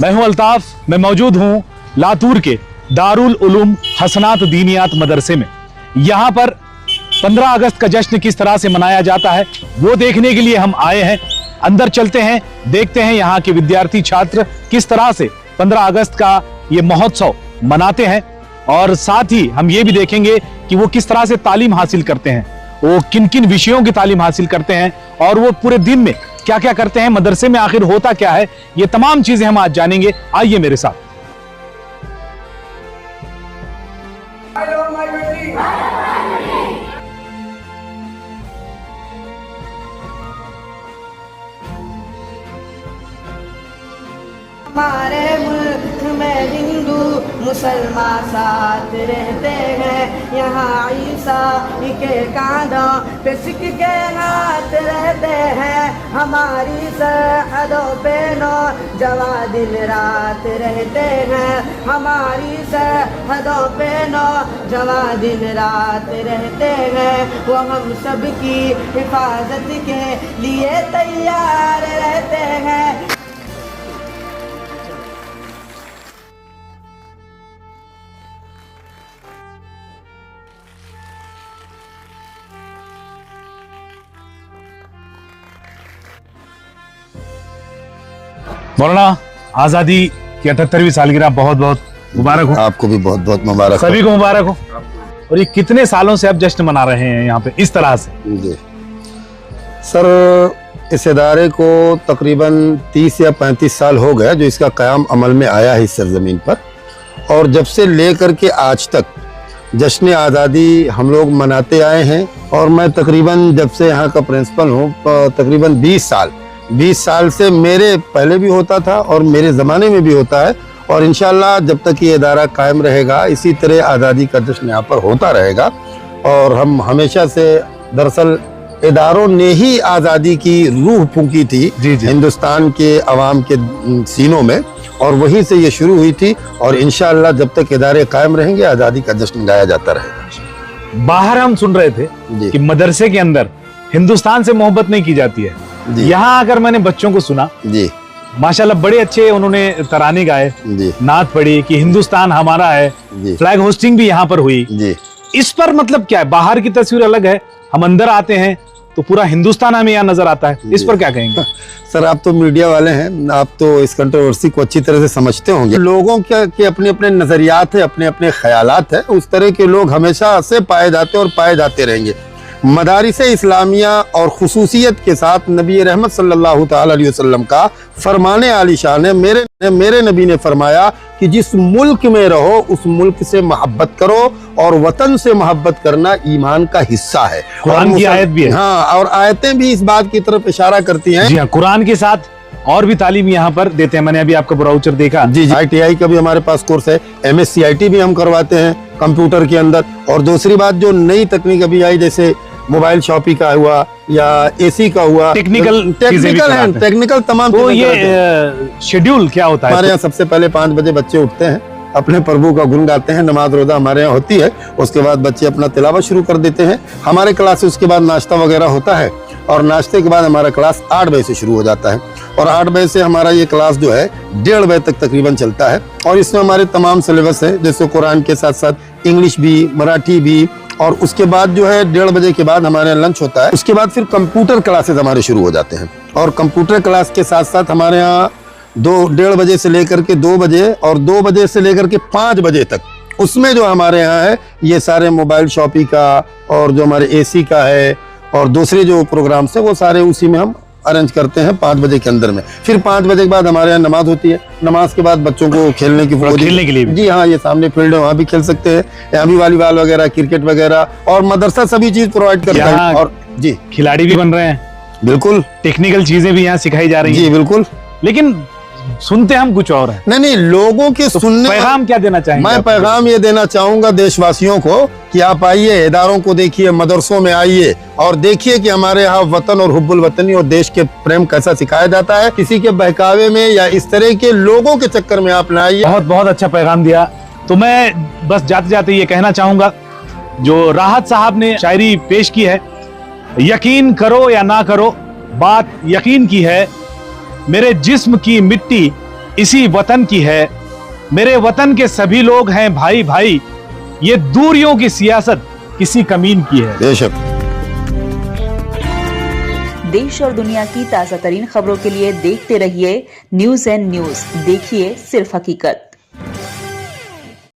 मैं हूं अल्ताफ। मैं मौजूद हूं लातूर के दारुल उलूम हसनात दीनियात मदरसे में। यहां पर 15 अगस्त का जश्न किस तरह से मनाया जाता है वो देखने के लिए हम आए हैं। अंदर चलते हैं, देखते हैं यहाँ के विद्यार्थी छात्र किस तरह से 15 अगस्त का ये महोत्सव मनाते हैं, और साथ ही हम ये भी देखेंगे कि वो किस तरह से तालीम हासिल करते हैं, वो किन किन विषयों की तालीम हासिल करते हैं, और वो पूरे दिन में क्या क्या करते हैं, मदरसे में आखिर होता क्या है। ये तमाम चीजें हम आज जानेंगे। आइए मेरे साथ। हमारे मुल्क में हिंदू मुसलमान साथ रहते हैं। यहाँ ईसा के कांधों पे सिख के हाथ रहते हैं। हमारी सरहदों पे नौजवान दिन रात रहते हैं। हमारी सरहदों पे नौजवान दिन रात रहते हैं। वो हम सब की हिफाजत के लिए तैयार रहते हैं। मौलाना, आजादी की 78वीं सालगिरह बहुत बहुत मुबारक हो। आपको भी बहुत बहुत मुबारक हो। सभी को मुबारक हो। और ये कितने सालों से अब जश्न मना रहे हैं यहाँ पे इस तरह से? जी सर, इस इदारे को तकरीबन 30 या 35 साल हो गया जो इसका क़याम अमल में आया है इस सरजमीन पर। और जब से लेकर के आज तक जश्न आज़ादी हम लोग मनाते आए हैं। और मैं तकरीबन जब से यहाँ का प्रिंसिपल हूँ तकरीबन 20 साल से, मेरे पहले भी होता था और मेरे ज़माने में भी होता है। और इंशाअल्लाह जब तक ये इदारा कायम रहेगा इसी तरह आज़ादी का जश्न यहाँ पर होता रहेगा। और हम हमेशा से, दरअसल इदारों ने ही आज़ादी की रूह फूंकी थी हिंदुस्तान के अवाम के सीनों में, और वहीं से ये शुरू हुई थी। और इंशाअल्लाह जब तक इदारे कायम रहेंगे आज़ादी का जश्न गाया जाता रहेगा। बाहर हम सुन रहे थे कि मदरसे के अंदर हिंदुस्तान से मोहब्बत नहीं की जाती है। यहाँ आकर मैंने बच्चों को सुना जी, माशाल्लाह बड़े अच्छे उन्होंने तराने गाए, नात पढ़ी कि हिंदुस्तान हमारा है। फ्लैग होस्टिंग भी यहाँ पर हुई जी। इस पर मतलब क्या है? बाहर की तस्वीर अलग है, हम अंदर आते हैं तो पूरा हिंदुस्तान हमें यहाँ नजर आता है। इस पर क्या कहेंगे? सर, आप तो मीडिया वाले हैं, आप तो इस कंट्रोवर्सी को अच्छी तरह से समझते होंगे। लोगों के अपने अपने नजरियात है, अपने अपने ख्यालात है। उस तरह के लोग हमेशा से पाए जाते और पाए जाते रहेंगे। मदारिस इस्लामिया और खुसूसियत के साथ नबी रहमत सल्लल्लाहु ताला अलैहि वसल्लम का फरमाने आली शान है। मेरे नबी ने फरमाया कि जिस मुल्क में रहो उस मुल्क से मोहब्बत करो, और वतन से मोहब्बत करना ईमान का हिस्सा है। कुरान की आयत भी है। हाँ, और आयतें भी इस बात की तरफ इशारा करती हैं। जी हाँ, कुरान के साथ और भी तालीम यहाँ पर देते हैं। मैंने अभी आपका ब्राउचर देखा। जी, ITI का भी हमारे पास कोर्स है, MSc IT भी हम करवाते हैं कंप्यूटर के अंदर। और दूसरी बात, जो नई तकनीक अभी आई, जैसे मोबाइल शॉपिंग का हुआ या AC का हुआ, टेक्निकल तमाम। तो ये शेड्यूल क्या होता है? हमारे यहाँ सबसे पहले 5 बजे बच्चे उठते हैं, अपने प्रभु का गुण गाते हैं, नमाज रोजा हमारे यहाँ होती है। उसके बाद बच्चे अपना तिलावत शुरू कर देते हैं। हमारे क्लास से उसके बाद नाश्ता वगैरह होता है, और नाश्ते के बाद हमारा क्लास 8 बजे से शुरू हो जाता है। और 8 बजे से हमारा ये क्लास जो है 1:30 बजे तक तकरीबन चलता है। और इसमें हमारे तमाम सिलेबस है, जैसे कुरान के साथ साथ इंग्लिश भी, मराठी भी। और उसके बाद जो है 1:30 बजे के बाद हमारे यहाँ लंच होता है। उसके बाद फिर कंप्यूटर क्लासेस हमारे शुरू हो जाते हैं। और कंप्यूटर क्लास के साथ साथ हमारे यहाँ 1:30 बजे से लेकर के 2 बजे और 2 बजे से लेकर के 5 बजे तक, उसमें जो हमारे यहाँ है ये सारे मोबाइल शॉपिंग का और जो हमारे AC का है और दूसरे जो प्रोग्राम्स है वो सारे उसी में हम अरेंज करते हैं 5 बजे के अंदर में। फिर 5 बजे के बाद हमारे यहाँ नमाज होती है। नमाज के बाद बच्चों को खेलने के लिए जी हाँ, ये सामने फील्ड है, वहाँ भी खेल सकते हैं। यहाँ भी वॉलीबॉल वगैरह, क्रिकेट वगैरह, और मदरसा सभी चीज प्रोवाइड करता है। और जी, खिलाड़ी भी बन रहे हैं। बिल्कुल, टेक्निकल चीजें भी यहाँ सिखाई जा रही हैं। जी बिल्कुल। लेकिन सुनते हम कुछ और है। नहीं, लोगों के सुनने पैगाम क्या देना चाहेंगे? मैं पैगाम ये देना चाहूंगा देशवासियों को कि आप आइए, इदारों को देखिए, मदरसों में आइए और देखिए कि हमारे यहाँ वतन और हुब्बुल वतनी और देश के प्रेम कैसा सिखाया जाता है। किसी के बहकावे में या इस तरह के लोगों के चक्कर में आप ना आइए। बहुत बहुत अच्छा पैगाम दिया। तो मैं बस जाते जाते ये कहना चाहूंगा, जो राहत साहब ने शायरी पेश की है, यकीन करो या ना करो, बात यकीन की है। मेरे जिस्म की मिट्टी इसी वतन की है। मेरे वतन के सभी लोग हैं भाई भाई। ये दूरियों की सियासत किसी कमीन की है। बेशक। देश और दुनिया की ताजा तरीन खबरों के लिए देखते रहिए न्यूज़ एंड न्यूज़। देखिए सिर्फ हकीकत।